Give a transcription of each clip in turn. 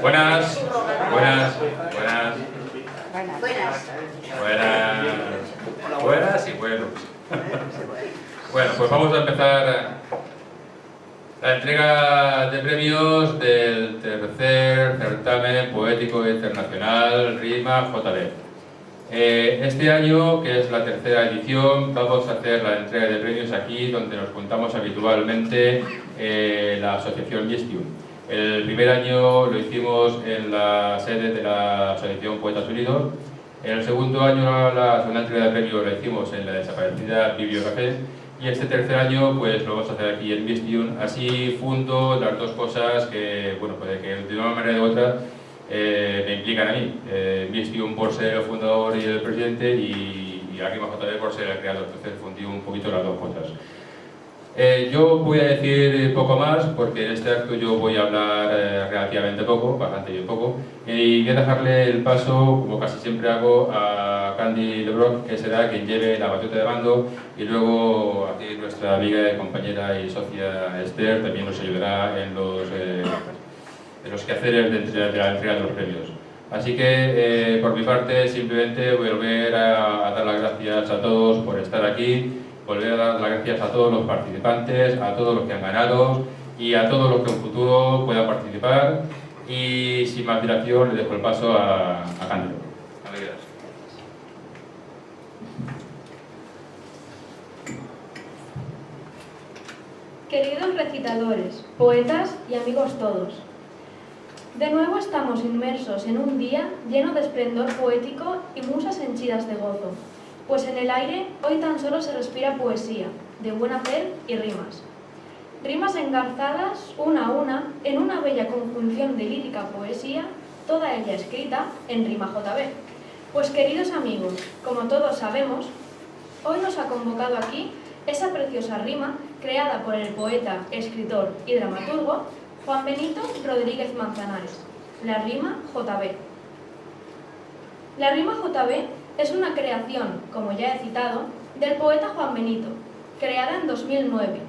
Buenas, buenas, buenas. Buenas y buenos. Bueno, pues vamos a empezar la entrega de premios del tercer certamen poético internacional Rima JB. Este año, que es la tercera edición, vamos a hacer la entrega de premios aquí donde nos juntamos habitualmente la asociación Mistium. El primer año lo hicimos en la sede de la asociación Poetas Unidos. En el segundo año la segunda entrega de premios la hicimos en la desaparecida Bibliocafé. Y este tercer año pues lo vamos a hacer aquí en Mistium. Así fundo las dos cosas que, bueno, pues que de una manera u otra me implican a mí. Mistium por ser el fundador y el presidente y la Rima JB por ser el creador. Entonces fundí un poquito las dos cosas. Yo voy a decir poco más porque en este acto yo voy a hablar relativamente poco, bastante bien poco, y voy a dejarle el paso, como casi siempre hago, a Candy Lebron, que será quien lleve la batuta de mando, y luego aquí nuestra amiga, compañera y socia Esther también nos ayudará en los quehaceres de la entrega de los premios. Así que por mi parte simplemente voy a volver a dar las gracias a todos por estar aquí. Volver a dar las gracias a todos los participantes, a todos los que han ganado y a todos los que en futuro puedan participar. Y sin más dilación, le dejo el paso a Cándido. Gracias. Queridos recitadores, poetas y amigos todos, de nuevo estamos inmersos en un día lleno de esplendor poético y musas henchidas de gozo. Pues en el aire hoy tan solo se respira poesía, de buen hacer y rimas. Rimas engarzadas, una a una, en una bella conjunción de lírica poesía, toda ella escrita en rima JB. Pues queridos amigos, como todos sabemos, hoy nos ha convocado aquí esa preciosa rima creada por el poeta, escritor y dramaturgo Juan Benito Rodríguez Manzanares, la rima JB. La rima JB es una creación, como ya he citado, del poeta Juan Benito, creada en 2009,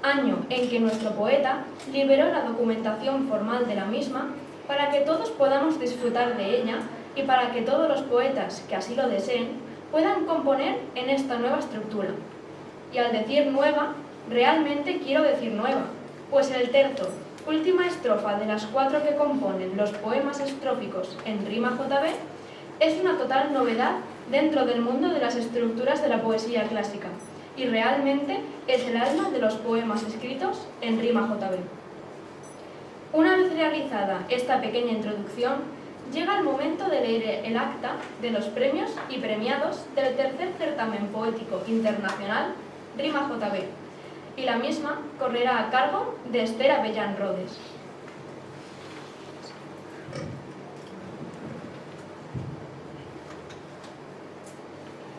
año en que nuestro poeta liberó la documentación formal de la misma para que todos podamos disfrutar de ella y para que todos los poetas que así lo deseen puedan componer en esta nueva estructura. Y al decir nueva, realmente quiero decir nueva, pues el terzo, última estrofa de las 4 que componen los poemas estróficos en rima JB es una total novedad dentro del mundo de las estructuras de la poesía clásica y realmente es el alma de los poemas escritos en rima JB. Una vez realizada esta pequeña introducción, llega el momento de leer el acta de los premios y premiados del tercer certamen poético internacional Rima JB, y la misma correrá a cargo de Esther Avellán Rodes.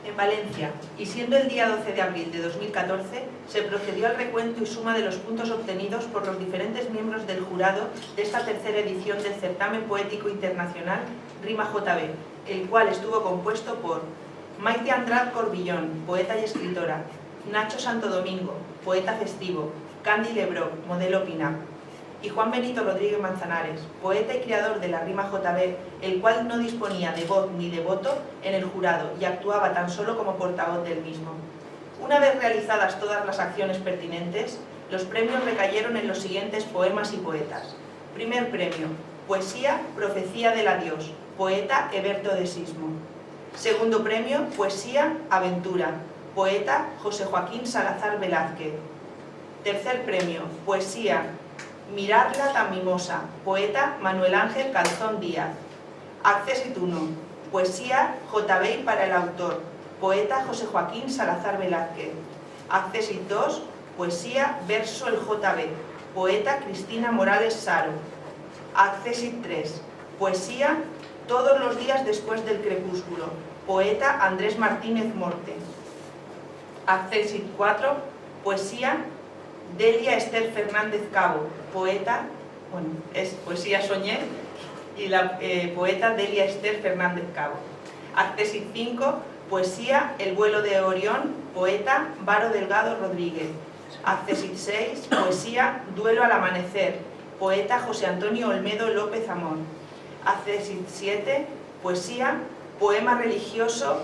En Valencia, y siendo el día 12 de abril de 2014, se procedió al recuento y suma de los puntos obtenidos por los diferentes miembros del jurado de esta tercera edición del Certamen Poético Internacional Rima JB, el cual estuvo compuesto por Maite Andrade Corbillón, poeta y escritora, Nacho Santo Domingo, poeta festivo, Candy Lebron, modelo pin-up, y Juan Benito Rodríguez Manzanares, poeta y creador de la rima JB, el cual no disponía de voz ni de voto en el jurado y actuaba tan solo como portavoz del mismo. Una vez realizadas todas las acciones pertinentes, los premios recayeron en los siguientes poemas y poetas. Primer premio, poesía Profecía del Adiós, poeta Heberto de Sismo. Segundo premio, poesía Aventura, poeta José Joaquín Salazar Velázquez. Tercer premio, poesía Miradla tan mimosa, poeta Manuel Ángel Calzón Díaz. Accésit 1, poesía JB para el autor, poeta José Joaquín Salazar Velázquez. Accésit 2, poesía Verso el JB, poeta Cristina Morales Saro. Accésit 3, poesía Todos los días después del crepúsculo, poeta Andrés Martínez Morte. Accésit 4, poesía Delia Esther Fernández Cabo, poeta, bueno, es poesía Soñé, y la poeta Delia Esther Fernández Cabo. Accésit 5, poesía El vuelo de Orión, poeta Varo Delgado Rodríguez. Accésit 6, poesía Duelo al amanecer, poeta José Antonio Olmedo López Amor. Accesit 7, poesía, poema religioso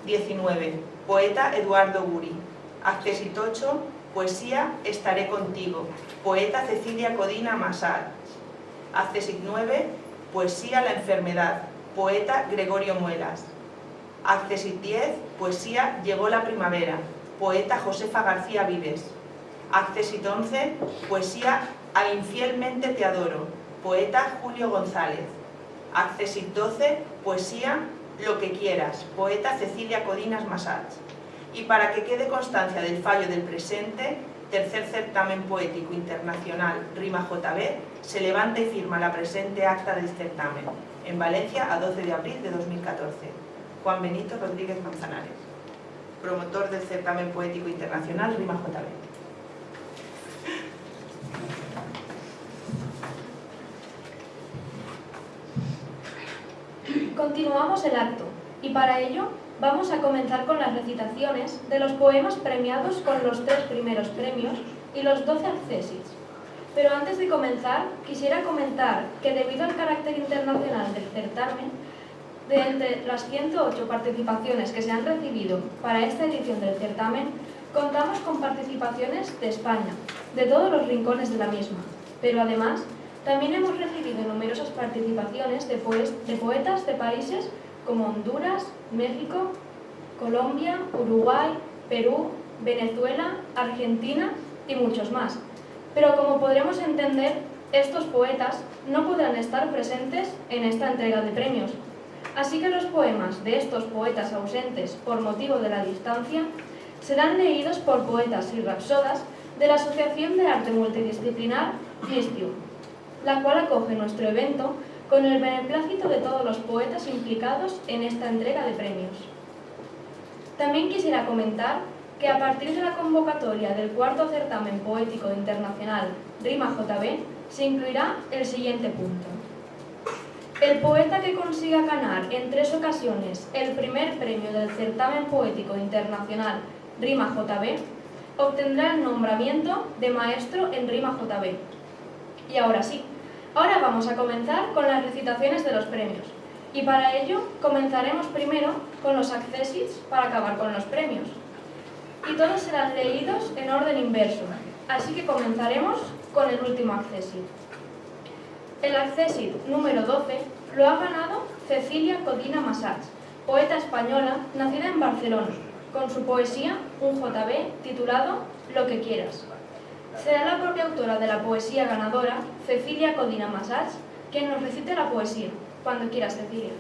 19, poeta Eduardo Guri. Accesit 8, poesía, estaré contigo, poeta Cecilia Codina Masach. Accesit 9, poesía, la enfermedad, poeta Gregorio Muelas. Accesit 10, poesía, llegó la primavera, poeta Josefa García Vives. Accesit 11, poesía, a infielmente te adoro, poeta Julio González. Accesit 12, poesía, lo que quieras, poeta Cecilia Codinas Masach. Y para que quede constancia del fallo del presente, tercer certamen poético internacional Rima JB, se levanta y firma la presente acta del certamen, en Valencia a 12 de abril de 2014. Juan Benito Rodríguez Manzanares, promotor del certamen poético internacional Rima JB. Continuamos el acto y para ello vamos a comenzar con las recitaciones de los poemas premiados con los 3 primeros premios y los 12 accesits. Pero antes de comenzar, quisiera comentar que debido al carácter internacional del certamen, de entre las 108 participaciones que se han recibido para esta edición del certamen, contamos con participaciones de España, de todos los rincones de la misma, pero además también hemos recibido numerosas participaciones de poetas de países como Honduras, México, Colombia, Uruguay, Perú, Venezuela, Argentina y muchos más. Pero como podremos entender, estos poetas no podrán estar presentes en esta entrega de premios. Así que los poemas de estos poetas ausentes por motivo de la distancia serán leídos por poetas y rapsodas de la Asociación de Arte Multidisciplinar FISTIU, la cual acoge nuestro evento con el beneplácito de todos los poetas implicados en esta entrega de premios. También quisiera comentar que a partir de la convocatoria del 4º certamen poético internacional Rima JB se incluirá el siguiente punto. El poeta que consiga ganar en 3 ocasiones el primer premio del certamen poético internacional Rima JB obtendrá el nombramiento de maestro en Rima JB. Y ahora sí, ahora vamos a comenzar con las recitaciones de los premios. Y para ello comenzaremos primero con los accesits para acabar con los premios. Y todos serán leídos en orden inverso, así que comenzaremos con el último accesit. El accesit número 12 lo ha ganado Cecilia Codina Masach, poeta española nacida en Barcelona, con su poesía, un JB, titulado Lo que quieras. Será la propia autora de la poesía ganadora, Cecilia Codina Masach, quien nos recite la poesía. Cuando quieras, Cecilia.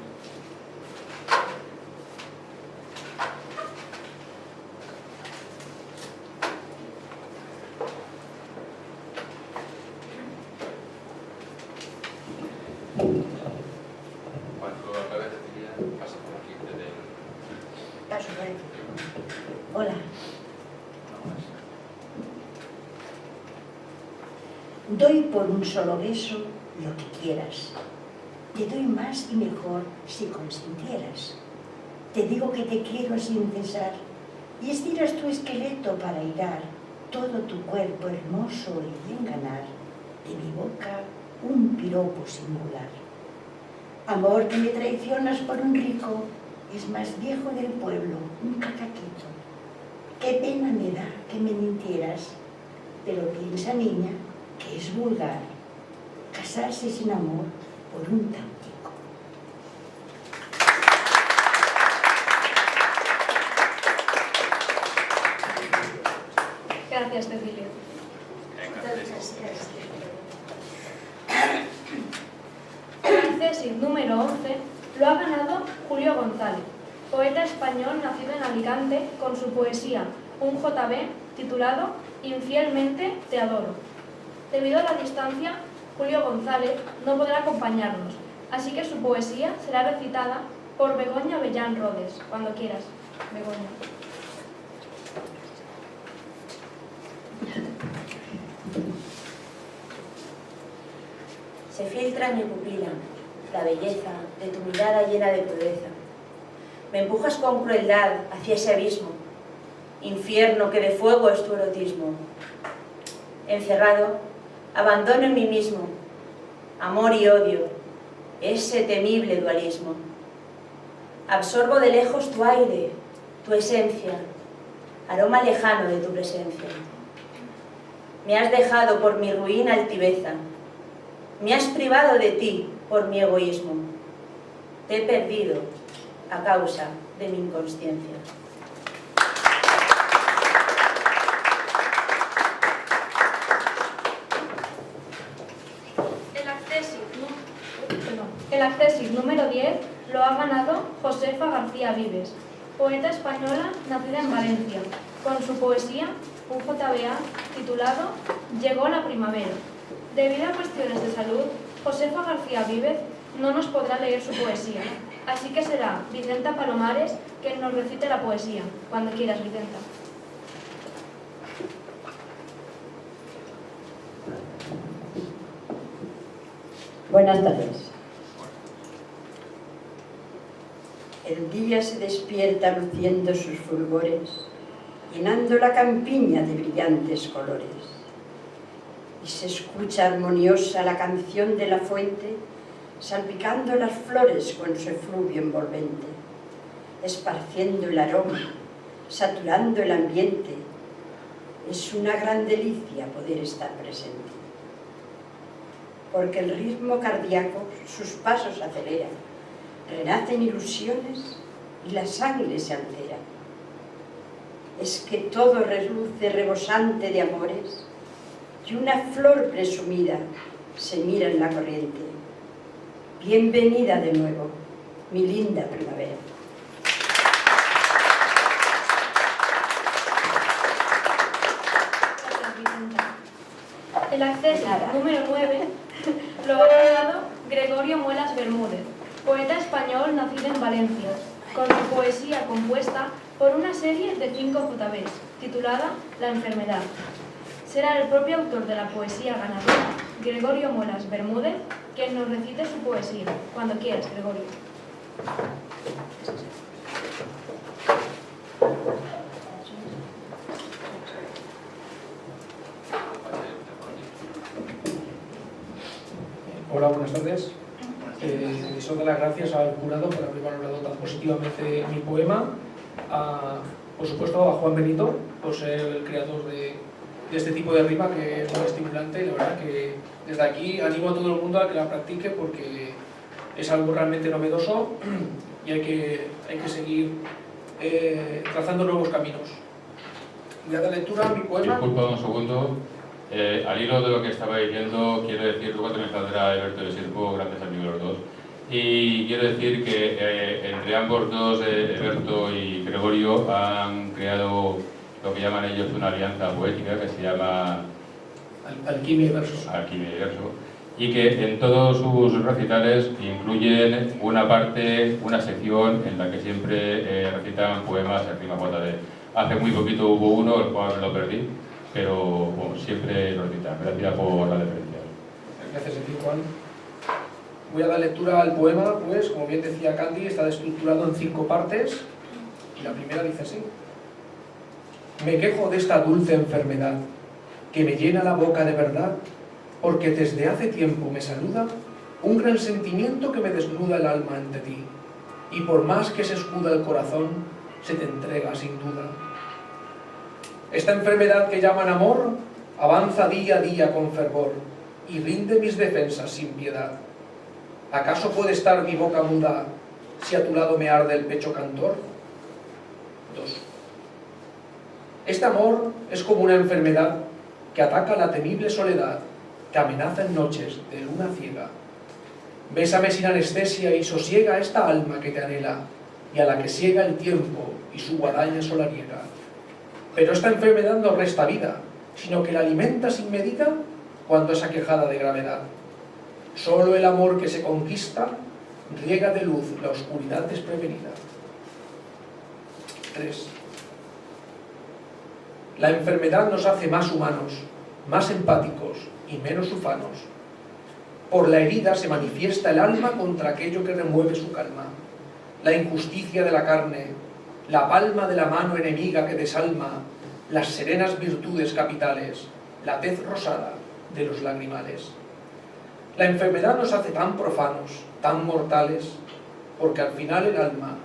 Cuando acabe Cecilia, pasa por aquí. Paso por aquí. Hola. Doy por un solo beso lo que quieras. Te doy más y mejor si consintieras. Te digo que te quiero sin cesar y estiras tu esqueleto para hilar todo tu cuerpo hermoso y enganar de mi boca un piropo singular. Amor que me traicionas por un rico, es más viejo del pueblo, un cacaquito. Qué pena me da que me mintieras, pero piensa, niña, que es vulgar casarse sin amor por un tantico. Gracias, Cecilia. El accesit número 11 lo ha ganado Julio González, poeta español nacido en Alicante, con su poesía, un JB, titulado Infielmente te adoro. Debido a la distancia, Julio González no podrá acompañarnos, así que su poesía será recitada por Begoña Bellán Rodes. Cuando quieras, Begoña. Se filtra en mi pupila la belleza de tu mirada llena de crudeza. Me empujas con crueldad hacia ese abismo, infierno que de fuego es tu erotismo. Encerrado, abandono en mí mismo, amor y odio, ese temible dualismo. Absorbo de lejos tu aire, tu esencia, aroma lejano de tu presencia. Me has dejado por mi ruin altiveza, me has privado de ti por mi egoísmo. Te he perdido a causa de mi inconsciencia. El accésit número 10 lo ha ganado Josefa García Vives, poeta española nacida en Valencia, con su poesía, un JBA, titulado Llegó la primavera. Debido a cuestiones de salud, Josefa García Vives no nos podrá leer su poesía, así que será Vicenta Palomares quien nos recite la poesía. Cuando quieras, Vicenta. Buenas tardes. El día se despierta luciendo sus fulgores, llenando la campiña de brillantes colores. Y se escucha armoniosa la canción de la fuente, salpicando las flores con su efluvio envolvente, esparciendo el aroma, saturando el ambiente. Es una gran delicia poder estar presente, porque el ritmo cardíaco sus pasos acelera, renacen ilusiones y la sangre se altera. Es que todo reluce rebosante de amores y una flor presumida se mira en la corriente. Bienvenida de nuevo, mi linda primavera. Gracias, Vicenta. El acceso número 9 lo ha ganado Gregorio Muelas Bermúdez, poeta español nacido en Valencia, con su poesía compuesta por una serie de 5 JBs, titulada La enfermedad. Será el propio autor de la poesía ganadora, Gregorio Muelas Bermúdez, quien nos recite su poesía. Cuando quieras, Gregorio. Hola, buenas tardes. Deseo dar las gracias al jurado por haber valorado tan positivamente mi poema. Por supuesto, a Juan Benito, por ser el creador de este tipo de rima, que es muy estimulante. La verdad que desde aquí animo a todo el mundo a que la practique, porque es algo realmente novedoso y hay que seguir trazando nuevos caminos. Voy a dar lectura a mi poema. Disculpa un segundo. Al hilo de lo que estaba diciendo, quiero decir, luego también saldrá Alberto de Sirpo, grandes amigos los dos, y quiero decir que entre ambos dos, Alberto y Gregorio, han creado lo que llaman ellos una alianza poética que se llama Alquimia y Verso. Alquimia y Verso, y que en todos sus recitales incluyen una parte, una sección en la que siempre recitan poemas en rima JD. Hace muy poquito hubo uno, el cual lo perdí, pero bueno, siempre lo recitan. Gracias por la deferencia. Gracias a ti, Juan. Voy a dar lectura al poema, pues, como bien decía Candy, está estructurado en 5 partes, y la primera dice así. Me quejo de esta dulce enfermedad, que me llena la boca de verdad, porque desde hace tiempo me saluda un gran sentimiento que me desnuda el alma ante ti, y por más que se escuda el corazón, se te entrega sin duda. Esta enfermedad que llaman amor, avanza día a día con fervor, y rinde mis defensas sin piedad. ¿Acaso puede estar mi boca muda, si a tu lado me arde el pecho cantor? 2. Este amor es como una enfermedad que ataca la temible soledad, que amenaza en noches de luna ciega. Bésame sin anestesia y sosiega esta alma que te anhela, y a la que ciega el tiempo y su guadaña solariega. Pero esta enfermedad no resta vida, sino que la alimenta sin medida cuando es aquejada de gravedad. Solo el amor que se conquista riega de luz la oscuridad desprevenida. 3. La enfermedad nos hace más humanos, más empáticos y menos ufanos. Por la herida se manifiesta el alma contra aquello que remueve su calma. La injusticia de la carne, la palma de la mano enemiga que desalma las serenas virtudes capitales, la tez rosada de los lagrimales. La enfermedad nos hace tan profanos, tan mortales, porque al final el alma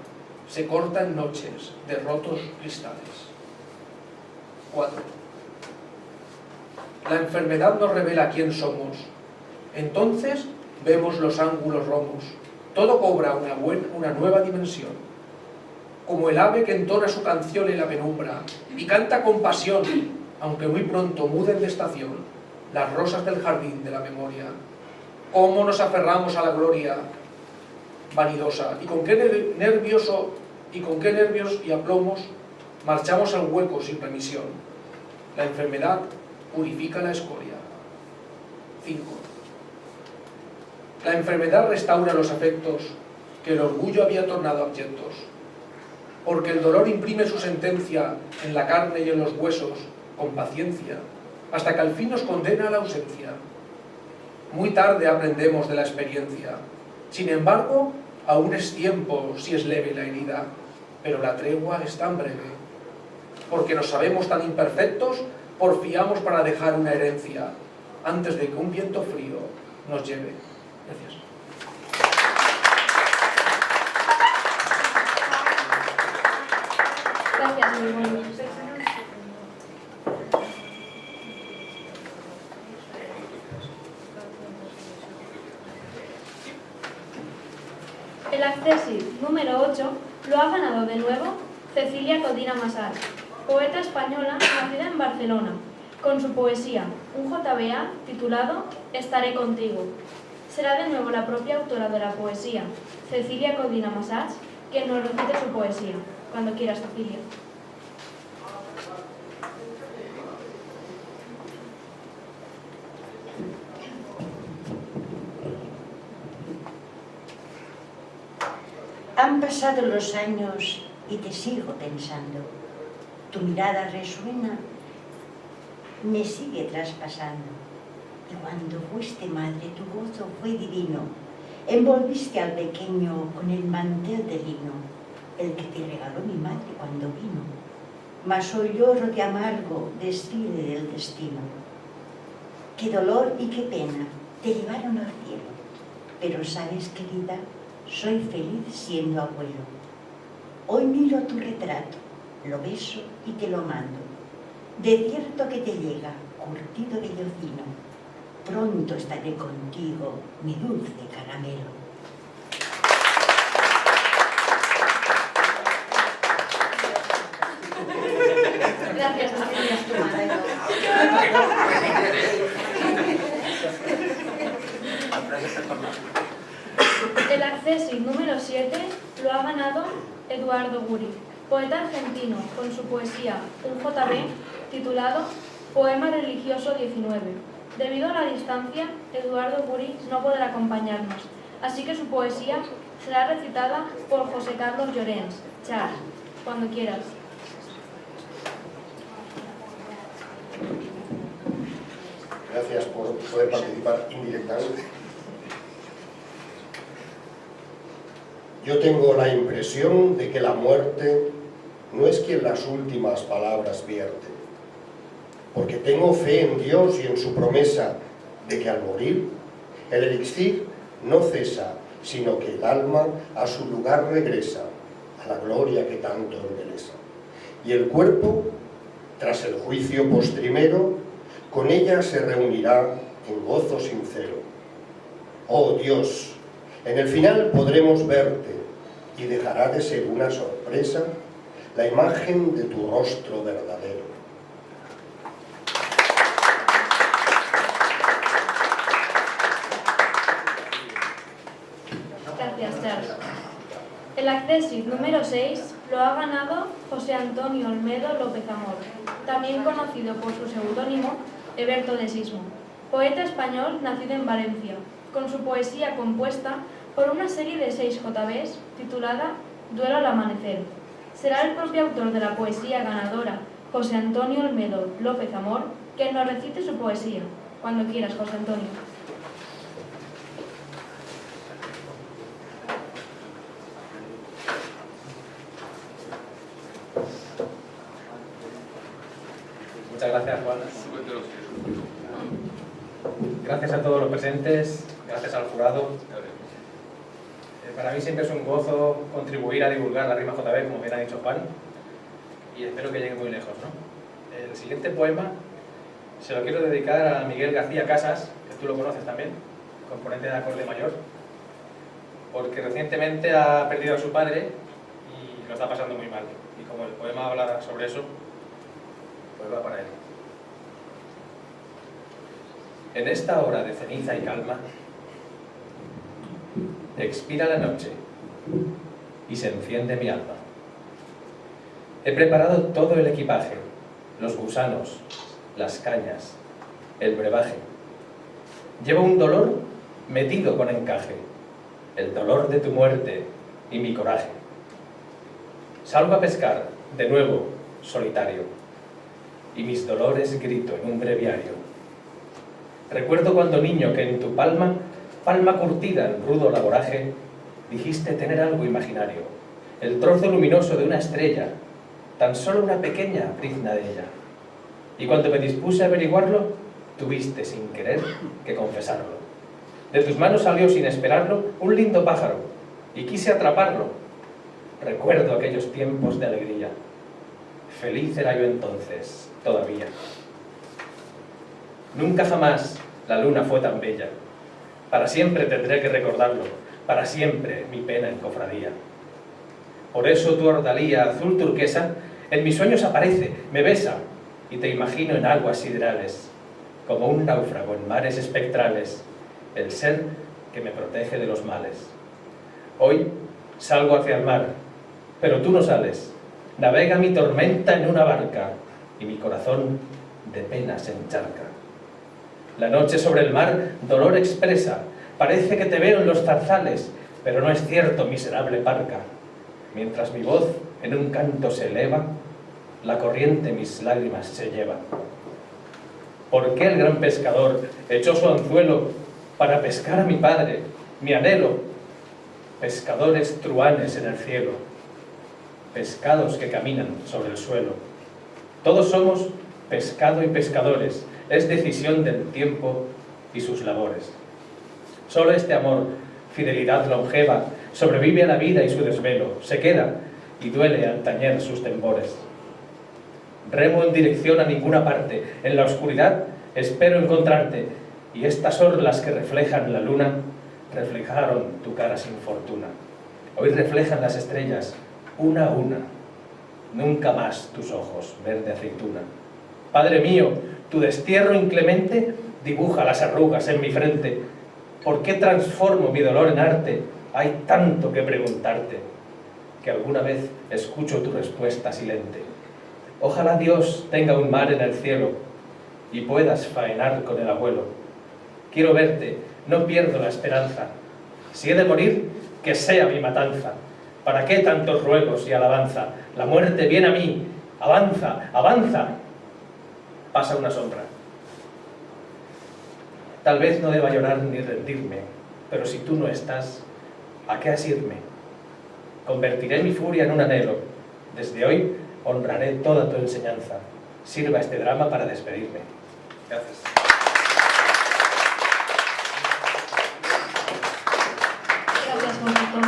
se corta en noches de rotos cristales. 4. La enfermedad nos revela quién somos. Entonces vemos los ángulos romos. Todo cobra una nueva dimensión. Como el ave que entona su canción en la penumbra y canta con pasión, aunque muy pronto muden de estación las rosas del jardín de la memoria. Cómo nos aferramos a la gloria vanidosa y con qué nervios y aplomos marchamos al hueco sin remisión. La enfermedad purifica la escoria. 5. La enfermedad restaura los afectos que el orgullo había tornado abyectos, porque el dolor imprime su sentencia en la carne y en los huesos con paciencia, hasta que al fin nos condena a la ausencia. Muy tarde aprendemos de la experiencia. Sin embargo, aún es tiempo si es leve la herida, pero la tregua es tan breve. Porque nos sabemos tan imperfectos, porfiamos para dejar una herencia, antes de que un viento frío nos lleve. Gracias. Gracias, muy bueno. El accésit número 8 lo ha ganado de nuevo Cecilia Codina Massach, poeta española nacida en Barcelona, con su poesía, un JBA titulado Estaré contigo. Será de nuevo la propia autora de la poesía, Cecilia Codina Massach, quien nos recite su poesía. Cuando quieras, Cecilia. Han pasado los años y te sigo pensando. Tu mirada resuena, me sigue traspasando. Y cuando fuiste madre, tu gozo fue divino. Envolviste al pequeño con el mantel de lino, el que te regaló mi madre cuando vino. Mas hoy lloro de amargo desfile del destino. Qué dolor y qué pena te llevaron al cielo. Pero sabes, querida, soy feliz siendo abuelo. Hoy miro tu retrato, lo beso y te lo mando. De cierto que te llega, curtido de yocino. Pronto estaré contigo, mi dulce caramelo. Gracias, Cecilia. El accésit número 7 lo ha ganado Eduardo Guri, poeta argentino, con su poesía, un JB, titulado Poema Religioso 19. Debido a la distancia, Eduardo Guri no podrá acompañarnos, así que su poesía será recitada por José Carlos Llorens. Char, cuando quieras. Gracias por poder participar indirectamente. Yo tengo la impresión de que la muerte no es quien las últimas palabras vierte, porque tengo fe en Dios y en su promesa de que al morir el elixir no cesa, sino que el alma a su lugar regresa, a la gloria que tanto embelesa. Y el cuerpo, tras el juicio postrimero, con ella se reunirá en gozo sincero. Oh Dios, en el final podremos verte y dejará de ser una sorpresa la imagen de tu rostro verdadero. Gracias, Charles. El accésit número 6 lo ha ganado José Antonio Olmedo López Amor, también conocido por su seudónimo Heberto de Sismo, poeta español nacido en Valencia, con su poesía compuesta por una serie de 6 JBs titulada Duelo al amanecer. Será el propio autor de la poesía ganadora, José Antonio Olmedo López Amor, quien nos recite su poesía. Cuando quieras, José Antonio. Muchas gracias, Juan. Gracias a todos los presentes, gracias al jurado. Para mí siempre es un gozo contribuir a divulgar la rima JB, como bien ha dicho Juan, y espero que llegue muy lejos, ¿no? El siguiente poema se lo quiero dedicar a Miguel García Casas, que tú lo conoces también, componente de acorde mayor, porque recientemente ha perdido a su padre y lo está pasando muy mal. Y como el poema habla sobre eso, pues va para él. En esta hora de ceniza y calma, expira la noche y se enciende mi alma. He preparado todo el equipaje, los gusanos, las cañas, el brebaje. Llevo un dolor metido con encaje, el dolor de tu muerte y mi coraje. Salgo a pescar, de nuevo, solitario, y mis dolores grito en un breviario. Recuerdo cuando niño que en tu palma curtida en rudo laboraje, dijiste tener algo imaginario, el trozo luminoso de una estrella, tan solo una pequeña brizna de ella. Y cuando me dispuse a averiguarlo, tuviste sin querer que confesarlo. De tus manos salió sin esperarlo un lindo pájaro, y quise atraparlo. Recuerdo aquellos tiempos de alegría. Feliz era yo entonces, todavía. Nunca jamás la luna fue tan bella. Para siempre tendré que recordarlo, para siempre mi pena en cofradía. Por eso tu ordalía azul turquesa en mis sueños aparece, me besa, y te imagino en aguas siderales, como un náufrago en mares espectrales, el ser que me protege de los males. Hoy salgo hacia el mar, pero tú no sales. Navega mi tormenta en una barca, y mi corazón de pena se encharca. La noche sobre el mar dolor expresa, parece que te veo en los zarzales, pero no es cierto, miserable parca. Mientras mi voz en un canto se eleva, la corriente mis lágrimas se lleva. ¿Por qué el gran pescador echó su anzuelo para pescar a mi padre, mi anhelo? Pescadores truhanes en el cielo, pescados que caminan sobre el suelo. Todos somos pescado y pescadores, es decisión del tiempo y sus labores. Solo este amor, fidelidad longeva, sobrevive a la vida y su desvelo, se queda y duele al tañer sus temores. Remo en dirección a ninguna parte, en la oscuridad espero encontrarte, y estas orlas que reflejan la luna, reflejaron tu cara sin fortuna. Hoy reflejan las estrellas, una a una, nunca más tus ojos, verde aceituna. Padre mío, tu destierro inclemente dibuja las arrugas en mi frente. ¿Por qué transformo mi dolor en arte? Hay tanto que preguntarte, que alguna vez escucho tu respuesta silente. Ojalá Dios tenga un mar en el cielo y puedas faenar con el abuelo. Quiero verte, no pierdo la esperanza. Si he de morir, que sea mi matanza. ¿Para qué tantos ruegos y alabanza? La muerte viene a mí. Avanza, avanza. Pasa una sombra. Tal vez no deba llorar ni rendirme, pero si tú no estás, ¿a qué asirme? Convertiré mi furia en un anhelo. Desde hoy honraré toda tu enseñanza. Sirva este drama para despedirme. Gracias. Gracias, Juan.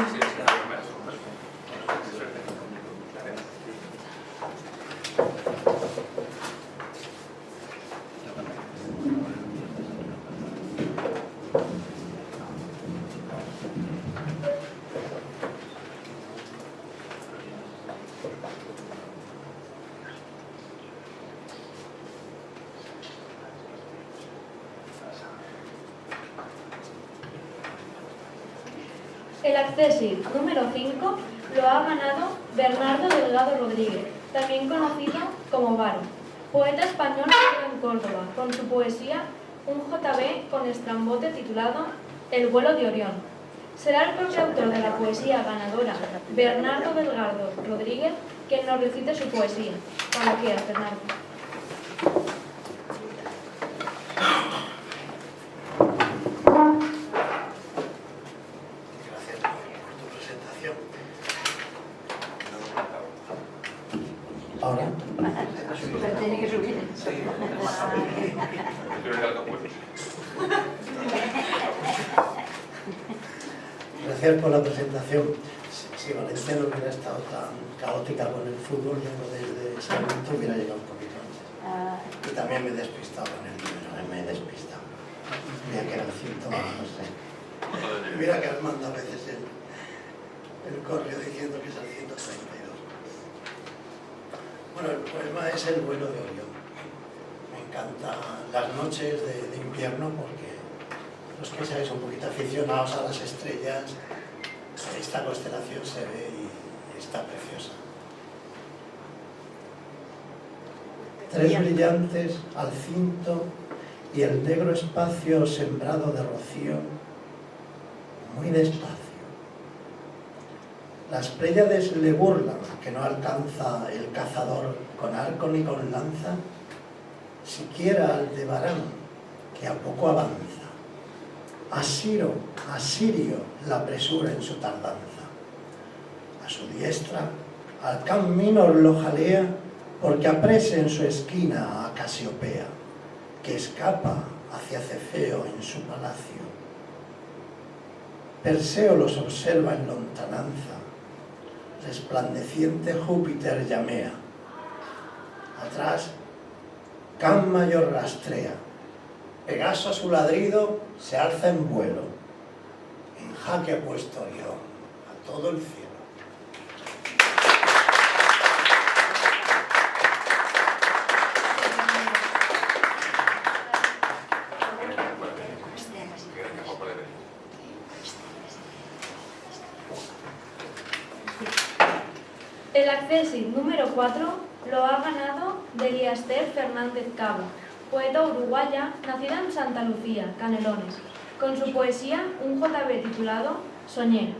El accésit número 5 lo ha ganado Bernardo Delgado Rodríguez, también conocido como Varo, poeta español nacido en Córdoba, con su poesía un JB con estrambote titulado El vuelo de Orión. Será el propio autor de la poesía ganadora, Bernardo Delgado Rodríguez, quien nos recite su poesía. Cuando quieras, Bernardo. Ahora. Pero tiene que subir. Sí. gracias por la presentación. Si Valencia no hubiera estado tan caótica con el fútbol, yo desde Sarmiento hubiera llegado un poquito antes. Y también me he despistado en el número, me he despistado. Mira que eran 100, no sé. Y mira que Armando a veces el correo diciendo que es el 132. Bueno, el poema es El vuelo de Orión. Me encantan las noches de invierno porque los que seáis un poquito aficionados a las estrellas, esta constelación se ve y está preciosa. Tres brillantes al cinto y el negro espacio sembrado de rocío, muy despacio. Las Pléyades le burlan que no alcanza el cazador con arco ni con lanza, siquiera Aldebarán, que a poco avanza. Asirio la apresura en su tardanza. A su diestra, Alcán Minor lo jalea porque aprese en su esquina a Casiopea, que escapa hacia Cefeo en su palacio. Perseo los observa en lontananza, resplandeciente Júpiter llamea. Atrás, Can Mayor rastrea. Pegaso a su ladrido se alza en vuelo. En jaque ha puesto Orión a todo el cielo. El accésit número 4 lo ha ganado Deliaster Fernández Cabo, poeta uruguaya nacida en Santa Lucía, Canelones, con su poesía un JB titulado Soñé.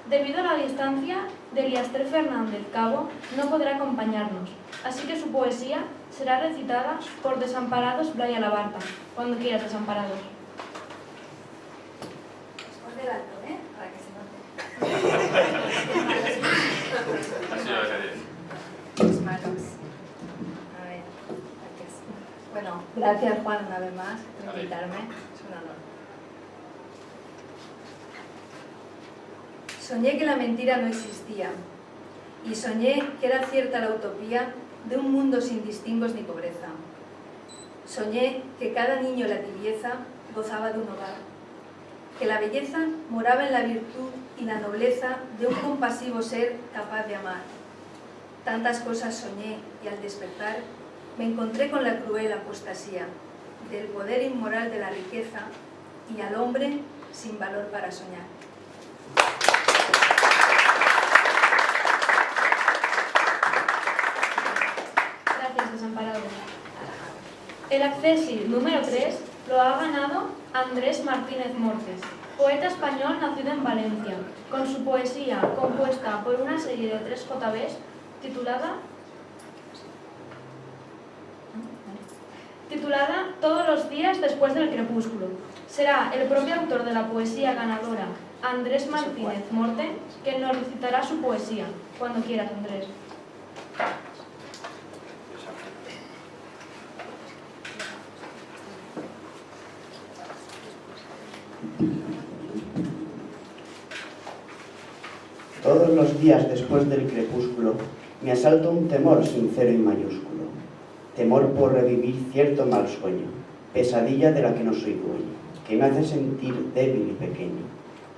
Debido a la distancia, Deliaster Fernández Cabo no podrá acompañarnos, así que su poesía será recitada por Desamparados Blaya Labarta. Cuando quieras, Desamparados. Después del alto, para que se note. Así va a ser. Los malos. A ver, gracias. Bueno, gracias Juan una vez más por invitarme. Es un honor. Soñé que la mentira no existía y soñé que era cierta la utopía de un mundo sin distingos ni pobreza. Soñé que cada niño la tibieza gozaba de un hogar, que la belleza moraba en la virtud y la nobleza de un compasivo ser capaz de amar. Tantas cosas soñé y al despertar me encontré con la cruel apostasía del poder inmoral de la riqueza y al hombre sin valor para soñar. Gracias, Desamparados. El accésit número 3 lo ha ganado Andrés Martínez Mortes, poeta español nacido en Valencia, con su poesía compuesta por una serie de 3 JBs titulada Todos los días después del crepúsculo. Será el propio autor de la poesía ganadora, Andrés Martínez Morte, quien nos recitará su poesía. Cuando quieras, Andrés. Todos los días después del crepúsculo me asalta un temor sincero y mayúsculo. Temor por revivir cierto mal sueño, pesadilla de la que no soy dueño, que me hace sentir débil y pequeño,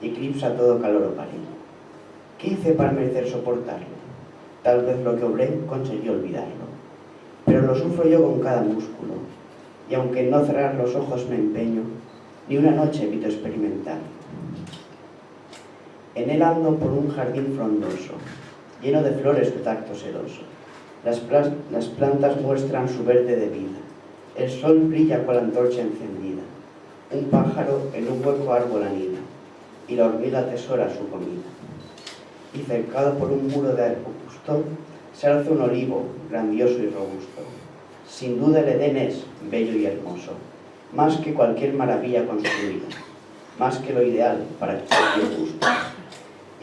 eclipsa todo calor o cariño. ¿Qué hice para merecer soportarlo? Tal vez lo que obré conseguí olvidarlo, pero lo sufro yo con cada músculo, y aunque en no cerrar los ojos me empeño, ni una noche evito experimentarlo. En él ando por un jardín frondoso, lleno de flores de tacto sedoso. Las plantas muestran su verde de vida. El sol brilla cual antorcha encendida. Un pájaro en un hueco árbol anida, y la hormiga atesora su comida. Y cercado por un muro de arbusto, se alza un olivo, grandioso y robusto. Sin duda el Edén es bello y hermoso, más que cualquier maravilla construida, más que lo ideal para cualquier gusto.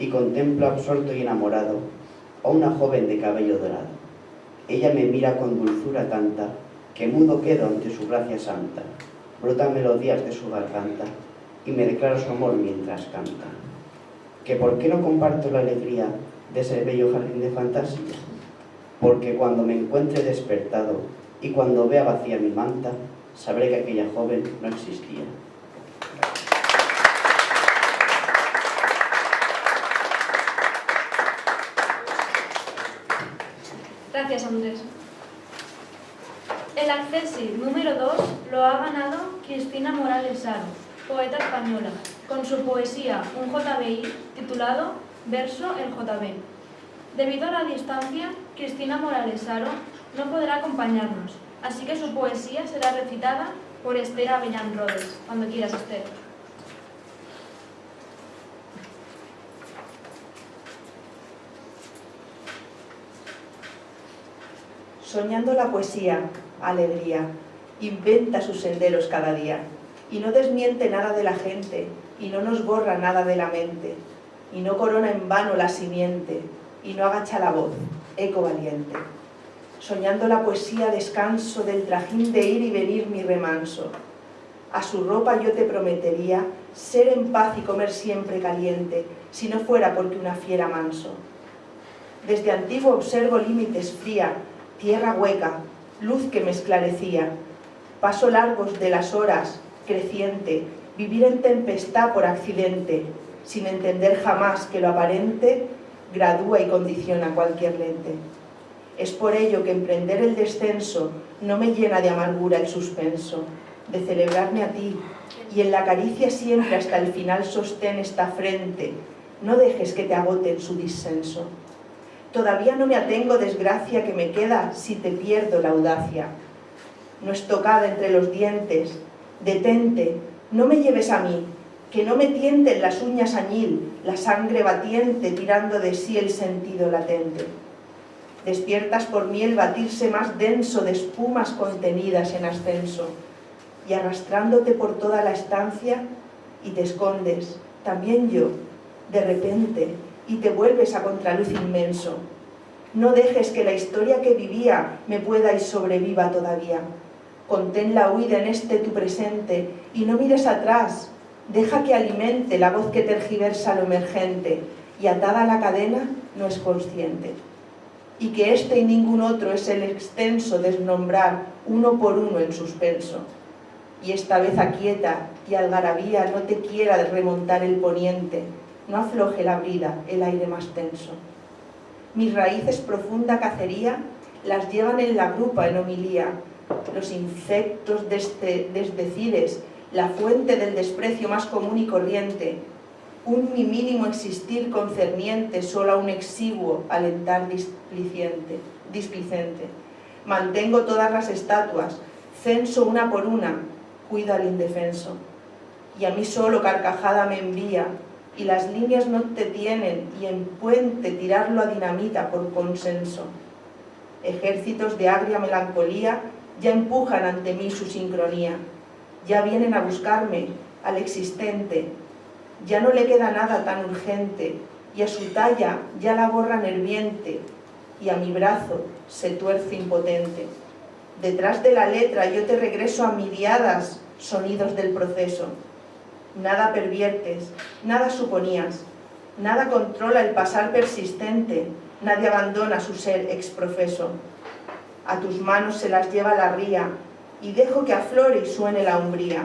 Y contemplo absorto y enamorado a una joven de cabello dorado. Ella me mira con dulzura tanta que mudo quedo ante su gracia santa. Brotan melodías de su garganta y me declara su amor mientras canta. ¿Que por qué no comparto la alegría de ese bello jardín de fantasía? Porque cuando me encuentre despertado y cuando vea vacía mi manta, sabré que aquella joven no existía. Gracias, Andrés. El accesi número 2 lo ha ganado Cristina Morales Saro, poeta española, con su poesía Un JBI titulado Verso el JB. Debido a la distancia, Cristina Morales Saro no podrá acompañarnos, así que su poesía será recitada por Esther Avellán Rodes. Cuando quieras, Esther. Soñando la poesía, alegría, inventa sus senderos cada día, y no desmiente nada de la gente, y no nos borra nada de la mente, y no corona en vano la simiente, y no agacha la voz, eco valiente. Soñando la poesía, descanso del trajín de ir y venir mi remanso. A su ropa yo te prometería ser en paz y comer siempre caliente, si no fuera porque una fiera manso. Desde antiguo observo límites fría, tierra hueca, luz que me esclarecía, paso largos de las horas, creciente, vivir en tempestad por accidente, sin entender jamás que lo aparente gradúa y condiciona cualquier lente. Es por ello que emprender el descenso no me llena de amargura el suspenso, de celebrarme a ti, y en la caricia siempre hasta el final sostén esta frente, no dejes que te agote en su disenso. Todavía no me atengo, desgracia, que me queda si te pierdo la audacia. No estocada entre los dientes, detente, no me lleves a mí, que no me tienten las uñas añil, la sangre batiente tirando de sí el sentido latente. Despiertas por mí el batirse más denso de espumas contenidas en ascenso, y arrastrándote por toda la estancia, y te escondes, también yo, de repente, y te vuelves a contraluz inmenso. No dejes que la historia que vivía me pueda y sobreviva todavía. Contén la huida en este tu presente y no mires atrás. Deja que alimente la voz que tergiversa lo emergente y atada a la cadena no es consciente. Y que este y ningún otro es el extenso desnombrar uno por uno en suspenso. Y esta vez aquieta y algarabía no te quiera remontar el poniente, no afloje la brida, el aire más tenso. Mis raíces profunda cacería las llevan en la grupa en homilía, los infectos desdecides, la fuente del desprecio más común y corriente, un mi mínimo existir concerniente solo a un exiguo alentar displicente. Mantengo todas las estatuas, censo una por una, cuido al indefenso. Y a mí solo carcajada me envía, y las líneas no te tienen, y en puente tirarlo a dinamita por consenso. Ejércitos de agria melancolía ya empujan ante mí su sincronía, ya vienen a buscarme al existente, ya no le queda nada tan urgente, y a su talla ya la borran hirviente, y a mi brazo se tuerce impotente. Detrás de la letra yo te regreso a miriadas sonidos del proceso. Nada perviertes, nada suponías, nada controla el pasar persistente, nadie abandona su ser exprofeso. A tus manos se las lleva la ría, y dejo que aflore y suene la umbría.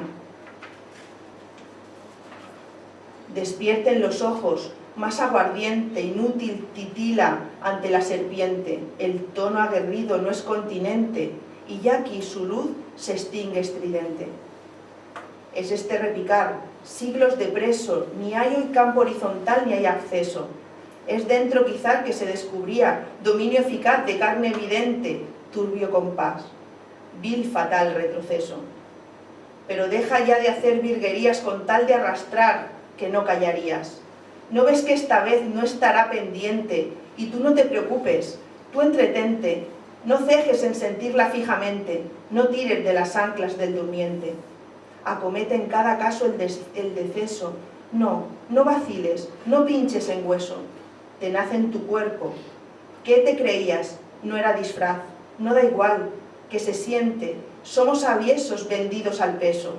Despierten los ojos, más aguardiente, inútil titila ante la serpiente, el tono aguerrido no es continente, y ya aquí su luz se extingue estridente. Es este repicar, siglos de preso, ni hay hoy campo horizontal ni hay acceso. Es dentro quizá que se descubría dominio eficaz de carne evidente, turbio compás, vil fatal retroceso. Pero deja ya de hacer virguerías con tal de arrastrar que no callarías. ¿No ves que esta vez no estará pendiente? Y tú no te preocupes, tú entretente, no cejes en sentirla fijamente, no tires de las anclas del durmiente. Acomete en cada caso el deceso. No vaciles, no pinches en hueso. Te nace en tu cuerpo. ¿Qué te creías? No era disfraz. No da igual, que se siente. Somos aviesos vendidos al peso.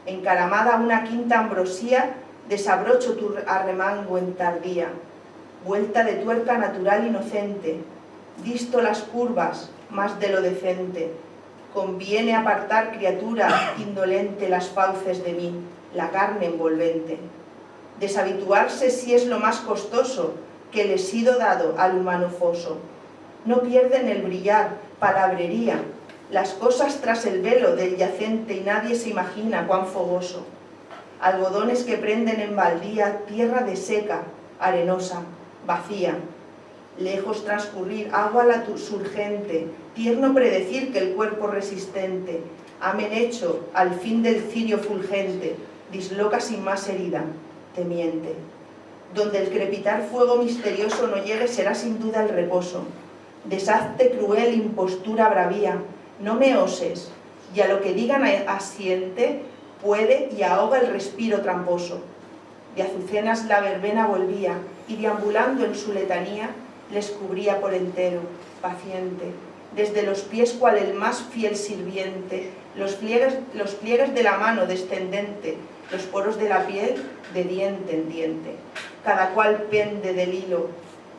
Encaramada una quinta ambrosía desabrocho tu arremango en tardía, vuelta de tuerca natural inocente, disto las curvas más de lo decente, conviene apartar criatura indolente las fauces de mí, la carne envolvente. Deshabituarse si es lo más costoso que le he sido dado al humano foso. No pierden el brillar, palabrería, las cosas tras el velo del yacente y nadie se imagina cuán fogoso. Algodones que prenden en baldía, tierra deseca, arenosa, vacía. Lejos transcurrir agua la surgente, tierno predecir que el cuerpo resistente, amen hecho al fin del cirio fulgente, disloca sin más herida, temiente. Donde el crepitar fuego misterioso no llegue será sin duda el reposo. Deshazte cruel impostura bravía, no me oses, y a lo que digan asiente, puede y ahoga el respiro tramposo. De azucenas la verbena volvía, y deambulando en su letanía, les cubría por entero, paciente, desde los pies cual el más fiel sirviente, los pliegues de la mano descendente, los poros de la piel de diente en diente. Cada cual pende del hilo,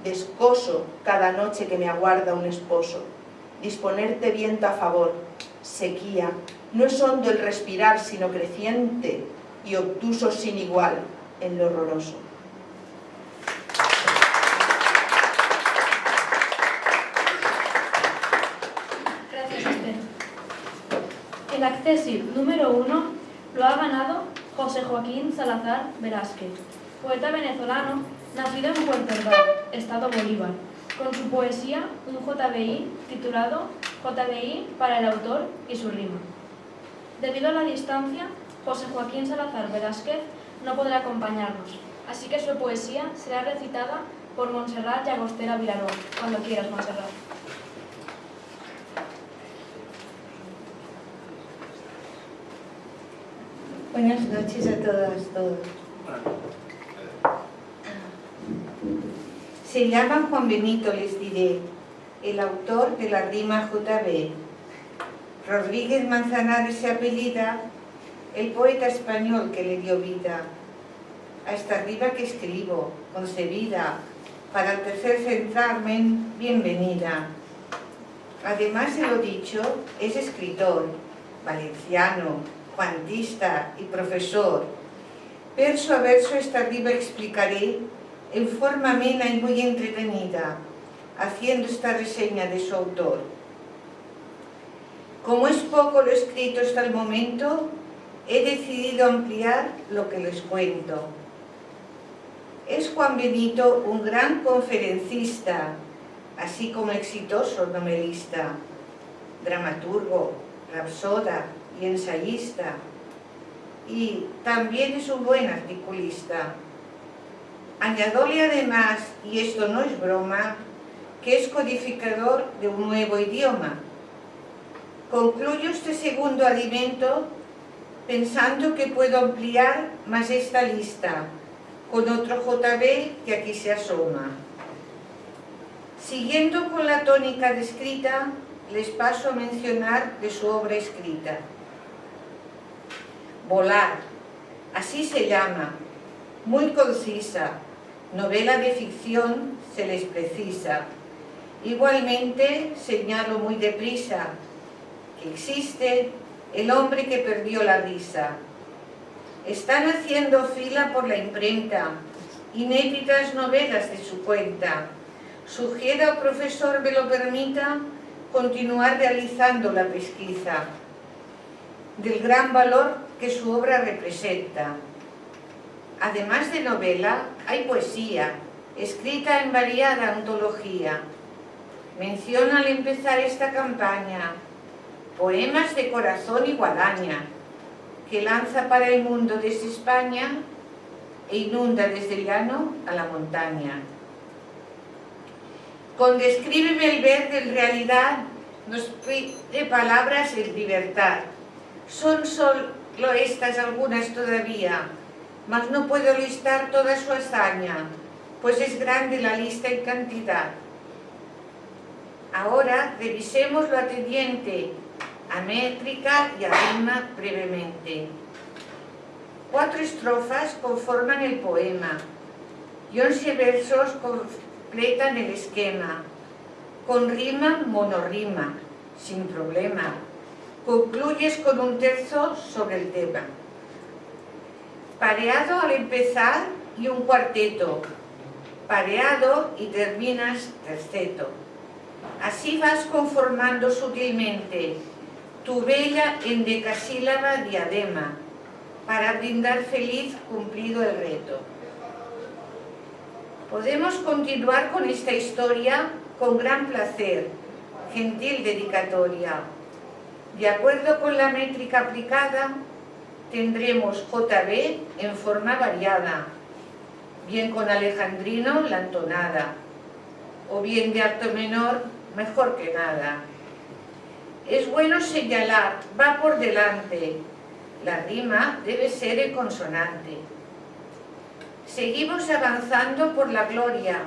descoso cada noche que me aguarda un esposo. Disponerte viento a favor, sequía, no es hondo el respirar, sino creciente y obtuso sin igual en lo horroroso. Gracias, Esther. El accésil número 1 lo ha ganado José Joaquín Salazar Velázquez, poeta venezolano nacido en Puerto Ordaz, Estado Bolívar, con su poesía, un JBI titulado JBI para el autor y su rima. Debido a la distancia, José Joaquín Salazar Velázquez no podrá acompañarnos, así que su poesía será recitada por Montserrat Llagostera Vilaró. Cuando quieras, Montserrat. Buenas noches a todas, todos. Se llama Juan Benito, les diré, el autor de la rima JB. Rodríguez Manzanares se apellida, el poeta español que le dio vida a esta rima que escribo, concebida para el tercer certamen, bienvenida. Además de lo dicho, es escritor, valenciano, cuantista y profesor. Verso a verso esta rima explicaré en forma amena y muy entretenida, haciendo esta reseña de su autor. Como es poco lo escrito hasta el momento, he decidido ampliar lo que les cuento. Es Juan Benito un gran conferencista, así como exitoso novelista, dramaturgo, rapsoda y ensayista, y también es un buen articulista. Añadóle además, y esto no es broma, que es codificador de un nuevo idioma. Concluyo este segundo alimento pensando que puedo ampliar más esta lista con otro JB que aquí se asoma. Siguiendo con la tónica descrita, les paso a mencionar de su obra escrita. Volar, así se llama, muy concisa, novela de ficción se les precisa. Igualmente señalo muy deprisa que existe el hombre que perdió la risa. Están haciendo fila por la imprenta, inéditas novelas de su cuenta. Sugiero al profesor me lo permita continuar realizando la pesquisa del gran valor que su obra representa. Además de novela, hay poesía, escrita en variada antología. Menciona al empezar esta campaña poemas de corazón y guadaña, que lanza para el mundo desde España e inunda desde el llano a la montaña. Con descríbeme el verde en realidad nos pide palabras en libertad. Son solo estas algunas todavía, mas no puedo listar toda su hazaña, pues es grande la lista en cantidad. Ahora revisemos lo atendiente a métrica y a rima brevemente. 4 estrofas conforman el poema y 11 versos completan el esquema. Con rima, monorrima, sin problema. Concluyes con un terzo sobre el tema. Pareado al empezar y un cuarteto. Pareado y terminas terceto. Así vas conformando sutilmente tu bella endecasílaba diadema para brindar feliz cumplido el reto. Podemos continuar con esta historia con gran placer, gentil dedicatoria. De acuerdo con la métrica aplicada, tendremos JB en forma variada, bien con alejandrino la entonada, o bien de alto menor, mejor que nada. Es bueno señalar, va por delante, la rima debe ser en consonante. Seguimos avanzando por la gloria,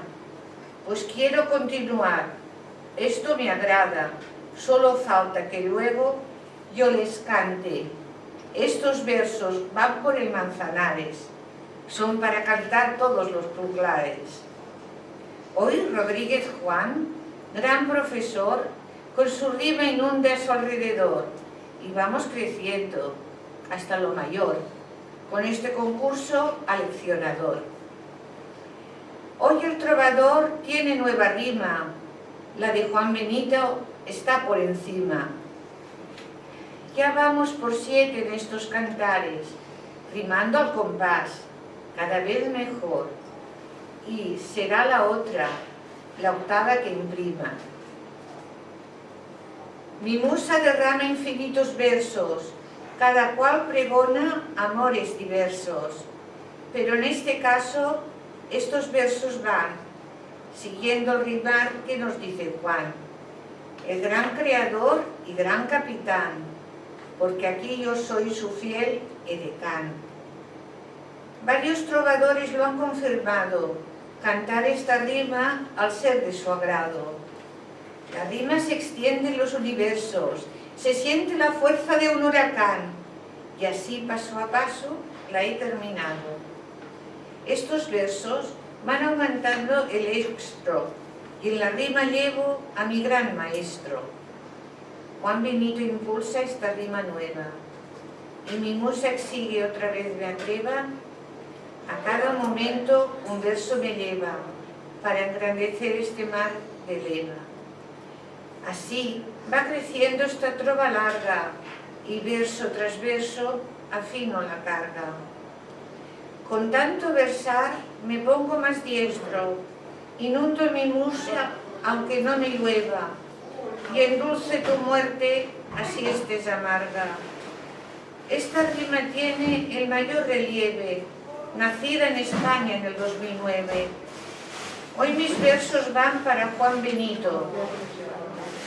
pues quiero continuar, esto me agrada, solo falta que luego yo les cante. Estos versos van por el Manzanares, son para cantar todos los juglares. Hoy Rodríguez Juan, gran profesor, con su rima inunda a su alrededor, y vamos creciendo hasta lo mayor, con este concurso aleccionador. Hoy el trovador tiene nueva rima, la de Juan Benito está por encima. Ya vamos por 7 en estos cantares, rimando al compás, cada vez mejor, y será la otra, la octava que imprima. Mi musa derrama infinitos versos, cada cual pregona amores diversos, pero en este caso estos versos van siguiendo el rimar que nos dice Juan, el gran creador y gran capitán, porque aquí yo soy su fiel edecán. Varios trovadores lo han confirmado, cantar esta rima al ser de su agrado. La rima se extiende en los universos, se siente la fuerza de un huracán, y así paso a paso la he terminado. Estos versos van aumentando el extra, y en la rima llevo a mi gran maestro. Juan Benito impulsa esta rima nueva, y mi musa exigue otra vez me atreva, a cada momento un verso me lleva, para engrandecer este mar de leva. Así va creciendo esta trova larga, y verso tras verso afino la carga. Con tanto versar me pongo más diestro, inundo mi musa aunque no me llueva, y endulce tu muerte así estés amarga. Esta rima tiene el mayor relieve, nacida en España en el 2009. Hoy mis versos van para Juan Benito.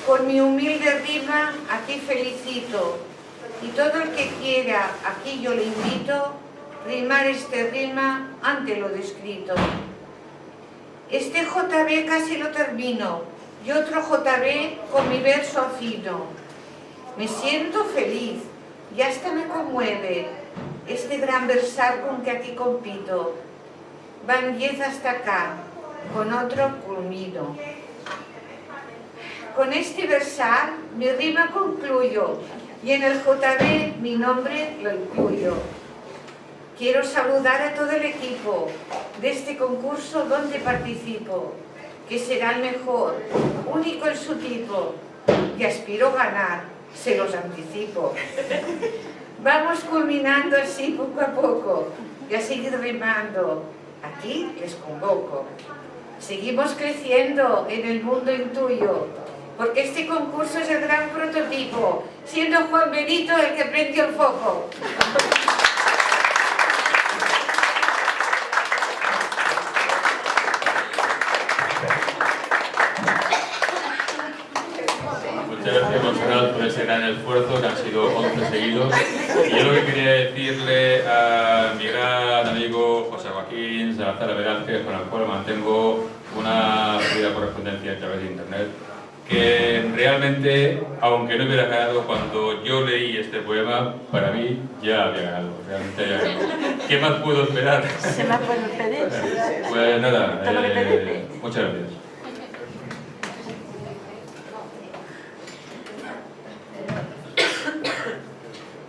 Con mi humilde rima aquí felicito, y todo el que quiera aquí yo le invito, rimar este rima ante lo descrito. Este JB casi lo termino, y otro JB con mi verso afino. Me siento feliz, y hasta me conmueve este gran versar con que aquí compito. Van 10 hasta acá, con otro culmino. Con este versar mi rima concluyo, y en el JB mi nombre lo incluyo. Quiero saludar a todo el equipo de este concurso donde participo, que será el mejor, único en su tipo, y aspiro a ganar, se los anticipo. Vamos culminando así poco a poco, y a seguir rimando. Aquí les convoco. Seguimos creciendo en el mundo intuyo, porque este concurso es el gran prototipo, siendo Juan Benito el que prendió el foco. Muchas gracias, Monserrat, por ese gran esfuerzo, que han sido 11 seguidos. Y yo lo que quería decirle a mi gran amigo José Joaquín Salazar Velázquez, con el cual mantengo una fluida correspondencia a través de internet, que realmente, aunque no hubiera ganado, cuando yo leí este poema, para mí ya había ganado. Realmente había ganado. ¿Qué más puedo esperar? ¿Se me puede pedir? Pues nada, muchas gracias.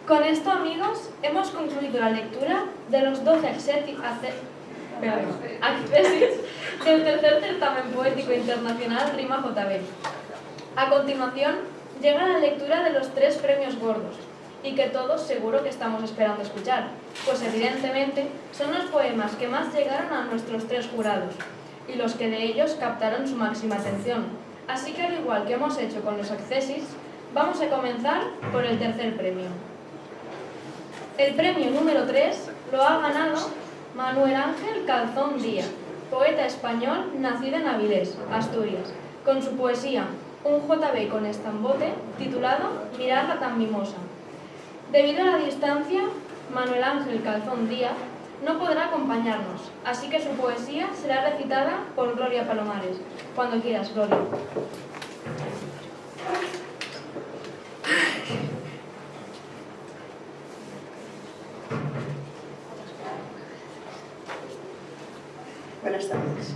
Con esto, amigos, hemos concluido la lectura de los 12 accesis del tercer certamen poético internacional Rima JB. A continuación, llega la lectura de los 3 premios gordos, y que todos seguro que estamos esperando escuchar, pues evidentemente son los poemas que más llegaron a nuestros 3 jurados, y los que de ellos captaron su máxima atención. Así que, al igual que hemos hecho con los accesis, vamos a comenzar por el tercer premio. El premio número 3 lo ha ganado Manuel Ángel Calzón Díaz, poeta español nacido en Avilés, Asturias, con su poesía Un JB con estambote, titulado Mirarla tan mimosa. Debido a la distancia, Manuel Ángel Calzón Díaz no podrá acompañarnos, así que su poesía será recitada por Gloria Palomares. Cuando quieras, Gloria. Buenas tardes.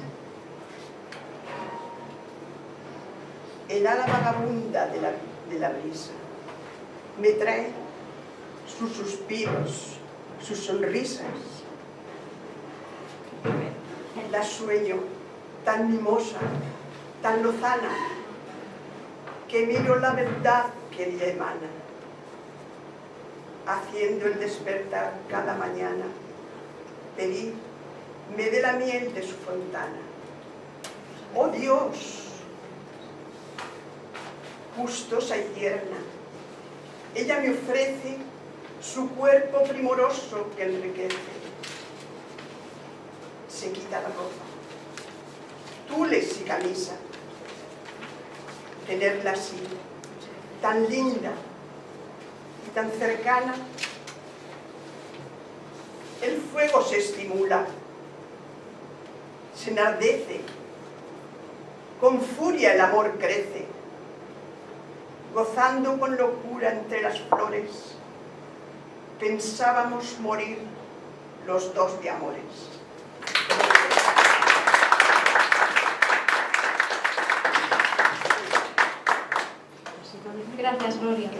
El ala vagabunda de la brisa me trae sus suspiros, sus sonrisas. La sueño tan mimosa, tan lozana, que miro la verdad que ella emana, haciendo el despertar cada mañana, pedir me dé la miel de su fontana. ¡Oh Dios! Gustosa y tierna, ella me ofrece su cuerpo primoroso que enriquece. Se quita la ropa, tules y camisa. Tenerla así, tan linda y tan cercana, el fuego se estimula, se enardece, con furia el amor crece, gozando con locura entre las flores, pensábamos morir los dos de amores. Gracias, Gloria.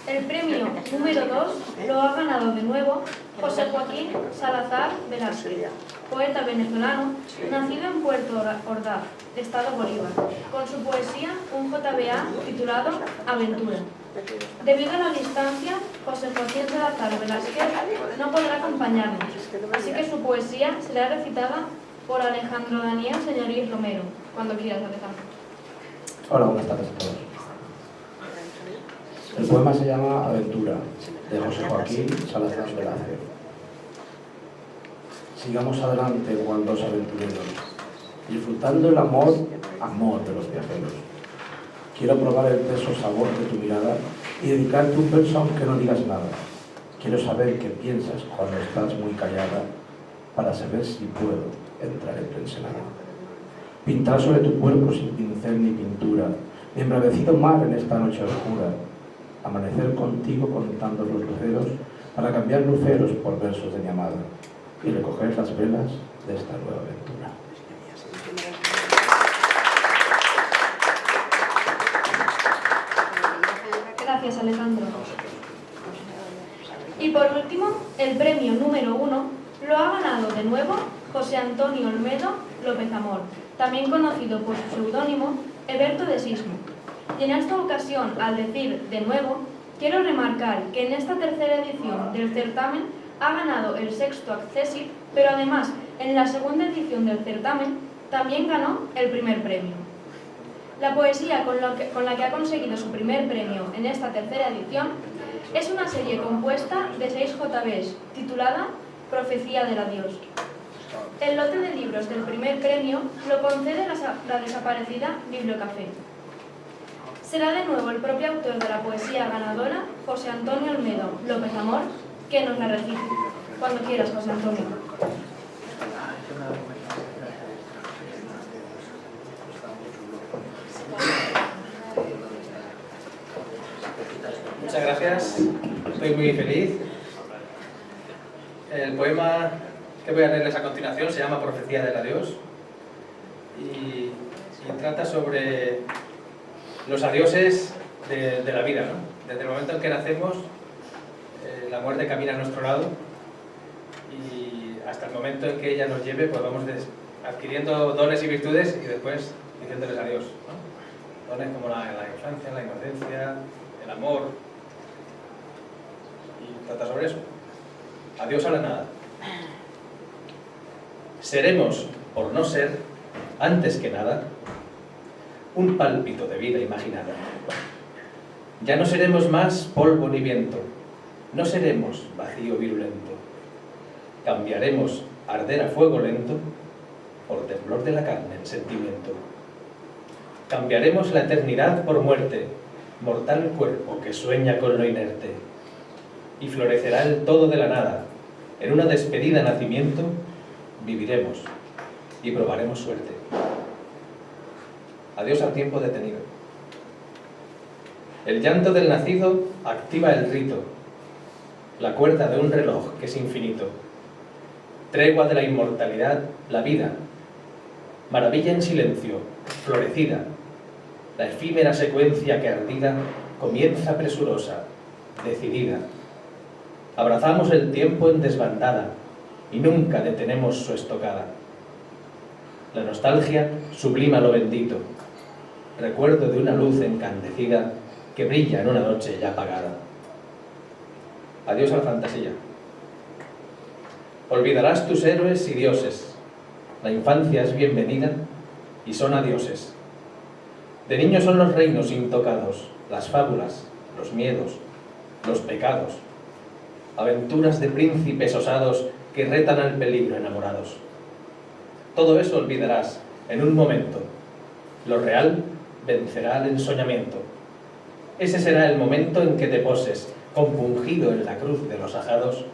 El premio número 2 lo ha ganado de nuevo José Joaquín Salazar Velázquez, poeta venezolano, nacido en Puerto Ordaz, Estado Bolívar, con su poesía Un JBA titulado Aventura. Debido a la distancia, José Joaquín Salazar Velázquez no podrá acompañarnos, así que su poesía será recitada por Alejandro Daniel Señoriz Romero. Cuando quieras, Alejandro. Hola, buenas tardes a todos. El poema se llama Aventura, de José Joaquín Salazar Velázquez. Sigamos adelante cual dos aventureros, disfrutando el amor de los viajeros. Quiero probar el teso sabor de tu mirada y dedicarte un verso aunque no digas nada. Quiero saber qué piensas cuando estás muy callada, para saber si puedo entrar en tu ensenada. Pintar sobre tu cuerpo sin pincel ni pintura, mi embravecido mar en esta noche oscura. Amanecer contigo contando los luceros, para cambiar luceros por versos de mi amada y recoger las velas de esta nueva aventura. Gracias, Alejandro. Y por último, el premio número 1 lo ha ganado de nuevo José Antonio Olmedo López Amor, también conocido por su seudónimo Eberto de Sismo. Y en esta ocasión, al decir de nuevo, quiero remarcar que en esta tercera edición del certamen ha ganado el sexto accésit, pero además en la segunda edición del certamen también ganó el primer premio. La poesía con la que ha conseguido su primer premio en esta tercera edición es una serie compuesta de 6 JBs titulada Profecía del Adiós. El lote de libros del primer premio lo concede la desaparecida Bibliocafé. Será de nuevo el propio autor de la poesía ganadora, José Antonio Olmedo López Amor, que nos la recite. Cuando quieras, José Antonio. gracias. Estoy muy feliz. El poema que voy a leerles a continuación se llama Profecía del Adiós y trata sobre los adioses de la vida, ¿no? Desde el momento en que nacemos, la muerte camina a nuestro lado y hasta el momento en que ella nos lleve, pues vamos adquiriendo dones y virtudes y después diciéndoles adiós, ¿no? Dones como la infancia, la inocencia, el amor, y trata sobre eso. Adiós a la nada. Seremos, por no ser, antes que nada, un pálpito de vida imaginada. Ya no seremos más polvo ni viento, no seremos vacío virulento. Cambiaremos arder a fuego lento por temblor de la carne en sentimiento. Cambiaremos la eternidad por muerte, mortal cuerpo que sueña con lo inerte. Y florecerá el todo de la nada. En una despedida nacimiento viviremos y probaremos suerte. Adiós al tiempo detenido. El llanto del nacido activa el rito, la cuerda de un reloj que es infinito. Tregua de la inmortalidad, la vida. Maravilla en silencio, florecida. La efímera secuencia que ardida comienza presurosa, decidida. Abrazamos el tiempo en desbandada y nunca detenemos su estocada. La nostalgia sublima lo bendito, recuerdo de una luz encandecida que brilla en una noche ya apagada. Adiós a la fantasía. Olvidarás tus héroes y dioses. La infancia es bienvenida y son adioses. De niños son los reinos intocados, las fábulas, los miedos, los pecados. Aventuras de príncipes osados que retan al peligro enamorados. Todo eso olvidarás en un momento. Lo real vencerá al ensoñamiento. Ese será el momento en que te poses, compungido en la cruz de los ajados,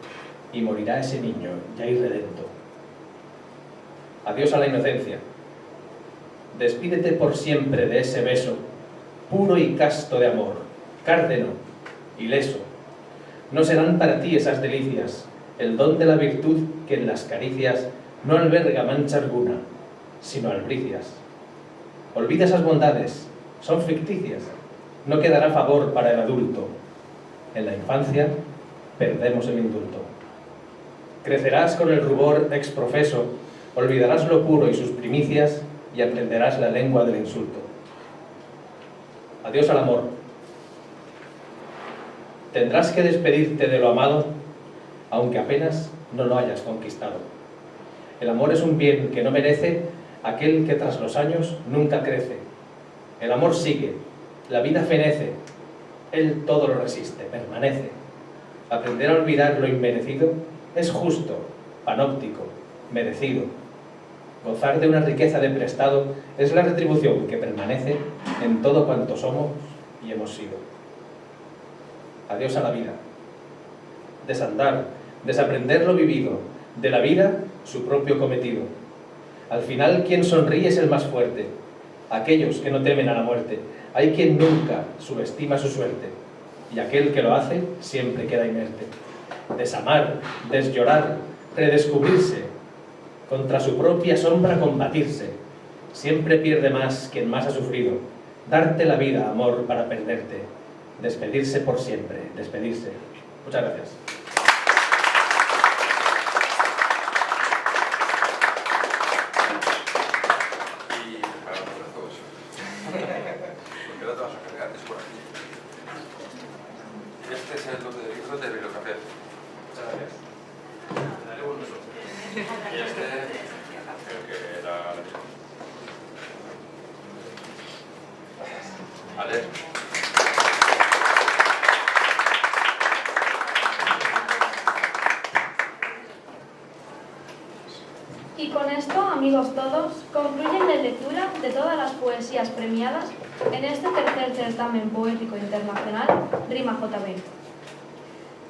y morirá ese niño ya irredento. Adiós a la inocencia. Despídete por siempre de ese beso, puro y casto de amor, cárdeno, ileso. No serán para ti esas delicias, el don de la virtud que en las caricias no alberga mancha alguna, sino albricias. Olvida esas bondades, son ficticias, no quedará favor para el adulto. En la infancia perdemos el indulto. Crecerás con el rubor exprofeso, olvidarás lo puro y sus primicias y aprenderás la lengua del insulto. Adiós al amor. Tendrás que despedirte de lo amado, aunque apenas no lo hayas conquistado. El amor es un bien que no merece aquel que tras los años nunca crece. El amor sigue, la vida fenece, él todo lo resiste, permanece. Aprender a olvidar lo inmerecido es justo, panóptico, merecido. Gozar de una riqueza de prestado es la retribución que permanece en todo cuanto somos y hemos sido. Adiós a la vida. Desandar, desaprender lo vivido, de la vida su propio cometido. Al final quien sonríe es el más fuerte, aquellos que no temen a la muerte. Hay quien nunca subestima su suerte, y aquel que lo hace siempre queda inerte. Desamar, desllorar, redescubrirse, contra su propia sombra combatirse. Siempre pierde más quien más ha sufrido. Darte la vida, amor, para perderte. Despedirse por siempre, despedirse. Muchas gracias. Y para los brazos. Porque no te vas a cargar, es por aquí. Y este es el libro de Bibliocafé. Muchas gracias. Daré un uso. Y este creo que era la misma. A leer. Y con esto, amigos todos, concluyen la lectura de todas las poesías premiadas en este tercer certamen poético internacional Rima JB.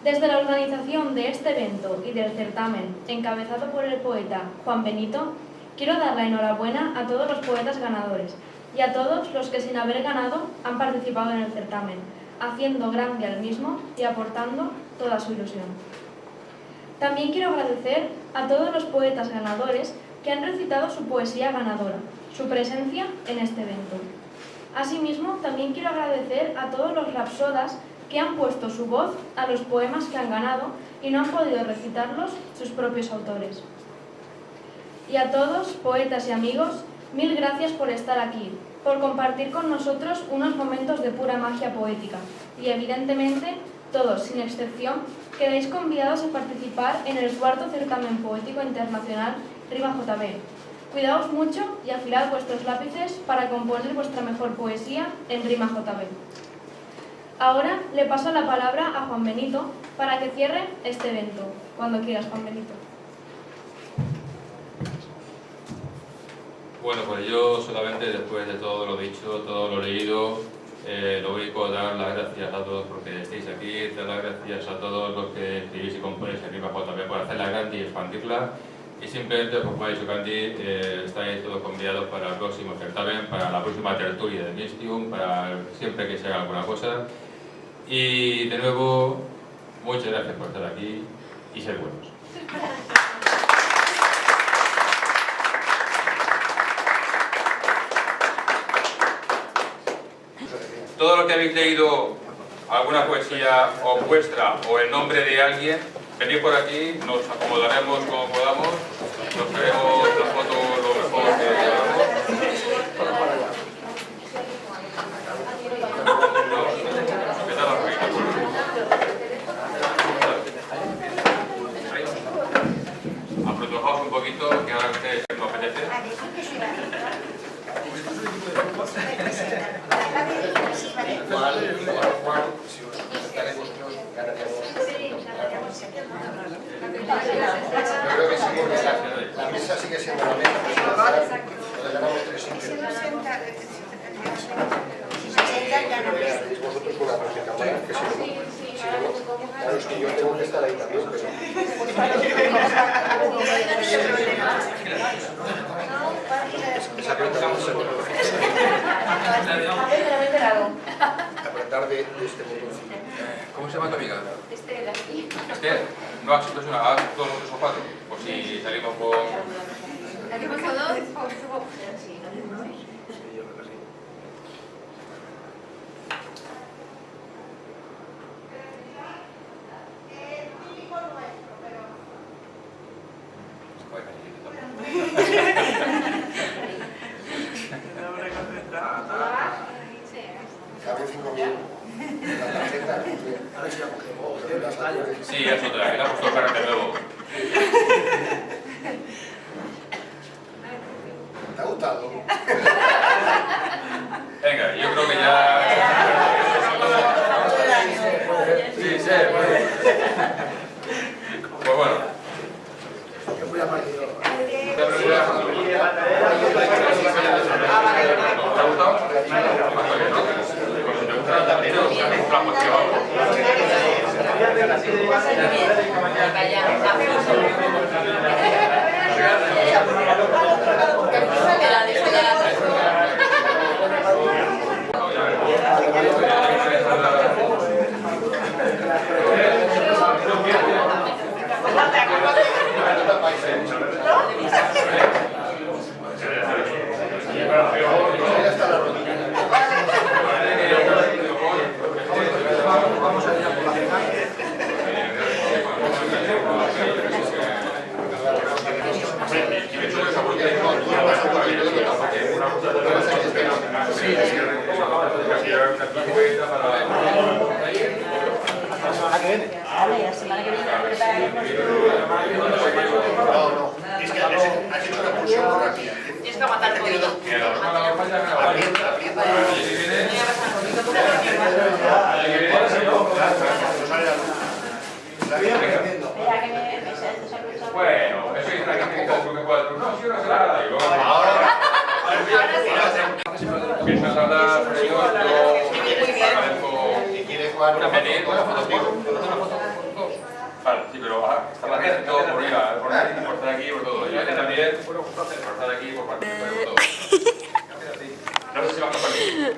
Desde la organización de este evento y del certamen, encabezado por el poeta Juan Benito, quiero dar la enhorabuena a todos los poetas ganadores y a todos los que sin haber ganado han participado en el certamen, haciendo grande al mismo y aportando toda su ilusión. También quiero agradecer a todos los poetas ganadores que han recitado su poesía ganadora, su presencia en este evento. Asimismo, también quiero agradecer a todos los rapsodas que han puesto su voz a los poemas que han ganado y no han podido recitarlos sus propios autores. Y a todos, poetas y amigos, mil gracias por estar aquí, por compartir con nosotros unos momentos de pura magia poética y, evidentemente, todos, sin excepción, quedáis convidados a participar en el 4º Certamen Poético Internacional Rima JB. Cuidaos mucho y afilad vuestros lápices para componer vuestra mejor poesía en Rima JB. Ahora le paso la palabra a Juan Benito para que cierre este evento. Cuando quieras, Juan Benito. Bueno, pues yo solamente, después de todo lo dicho, todo lo leído, lo único dar las gracias a todos porque estéis aquí, dar las gracias a todos los que escribís y componéis en Rima JB por hacerla grande y expandirla. Y simplemente, como ha dicho Candy, estáis todos convidados para el próximo certamen, para la próxima tertulia de Mistium, para siempre que se haga alguna cosa. Y de nuevo, muchas gracias por estar aquí y ser buenos. Todo lo que habéis leído, alguna poesía o vuestra o el nombre de alguien, venid por aquí, nos acomodaremos como podamos, nos haremos la foto lo mejor que podamos. Aproximaos un poquito, que ahora ustedes se os apetece. Yo creo que sí, porque la mesa sigue siendo la mesa, donde ganamos 3 sitios. Vosotros con la práctica cámara, que si no, claro, es que yo tengo que estar ahí también, esa pregunta no se puede apretar de este botoncito. ¿Cómo se llama tu amiga? Esther. Esther, ¿no has hecho una? ¿Has todos los 3 o 4? Pues si salimos con... ¿Salimos con 2? Caben 5.000 la tarjeta. A ver si la cogemos. Sí, es otra, que le ha puesto el carrete nuevo. ¿Te ha gustado? Venga, yo creo que ya... Sí, sí. Pues bueno. Yo fui a partido. ¿Te ha gustado? Vamos a ir a por la cena. La semana que viene No, no. Es que has hecho una pulsión muy rápida. tienes que aguantar un poquito. Aprieta, aprieta. Bueno, eso es una que poco que pueda... No, si no será nada. Y luego... Ahora... Piensas hablar, pero yo agradezco... Si quieres jugar una foto, Vale, sí, pero está la gente todo por ir a por estar aquí por todo. Yo también por estar aquí por participar por todo. No sé si vas a compartir.